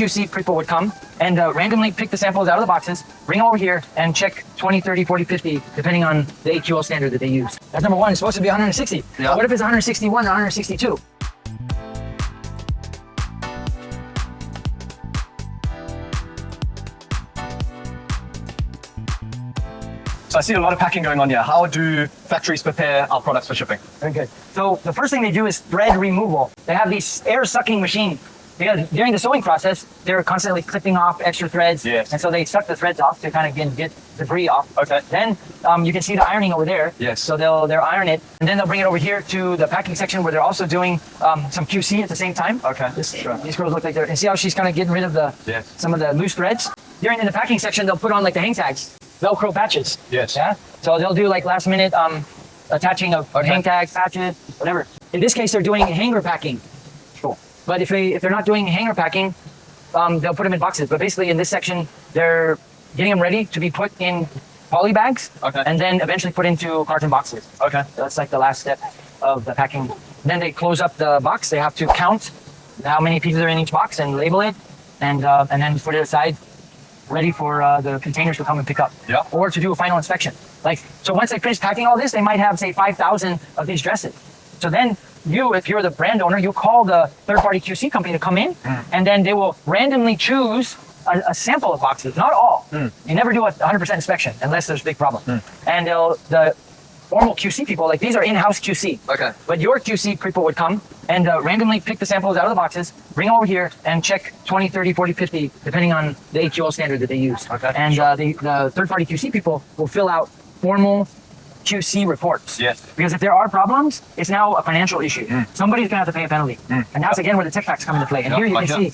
QC people would come and randomly pick the samples out of the boxes, bring them over here, and check 20, 30, 40, 50, depending on the AQL standard that they use. That's number one. It's supposed to be 160. Yeah. What if it's 161 or 162? So I see a lot of packing going on here. How do factories prepare our products for shipping? Very good. So the first thing they do is thread removal. They have these air sucking machine. Because during the sewing process, they're constantly clipping off extra threads. Yes. And so they suck the threads off to kind of get debris off. Okay. Then you can see the ironing over there. Yes. So they'll iron it, and then they'll bring it over here to the packing section where they're also doing some QC at the same time. Okay. Sure. These girls look like they're, and see how she's kind of getting rid of some of the loose threads? In the packing section, they'll put on like the hang tags, Velcro patches. Yes. Yeah. So they'll do like last minute attaching of hang tags, patches, whatever. In this case, they're doing hanger packing. Sure. But if they're not doing hanger packing, they'll put them in boxes. But basically in this section, they're getting them ready to be put in poly bags. Okay. And then eventually put into carton boxes. Okay. So that's like the last step of the packing. Then they close up the box. They have to count how many pieces are in each box and label it, and then put it aside, ready for the containers to come and pick up. Yeah. Or to do a final inspection. So once they finish packing all this, they might have, say, 5,000 of these dresses. So then if you're the brand owner, you call the third-party QC company to come in, and then they will randomly choose a sample of boxes, not all. You never do a 100% inspection unless there's a big problem. And the formal QC people, like these are in-house QC. Okay. But your QC people would come and randomly pick the samples out of the boxes, bring them over here, and check 20, 30, 40, 50, depending on the AQL standard that they use. Okay. And the third-party QC people will fill out formal QC reports. Yes. Because if there are problems, it's now a financial issue. Somebody's gonna have to pay a penalty. And that's again where the tech packs come into play. And here you can see,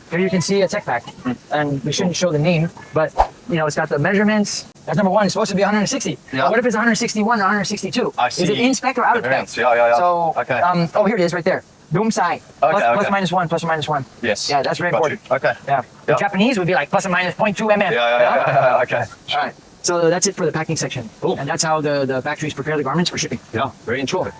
here you can see a tech pack. And we shouldn't show the name, but it's got the measurements. That's number one. It's supposed to be 160. Yeah. What if it's 161 or 162? I see. Is it in spec or out of spec? Yeah. So, Okay. Here it is right there. Doom psi. Plus minus one, plus or minus one. Yes. Yeah, that's very important. Okay. Yeah. The Japanese would be like plus or minus 0.2 mm. Yeah. Okay. All right. So that's it for the packing section. Cool. And that's how the factories prepare the garments for shipping. Yeah. Very interesting.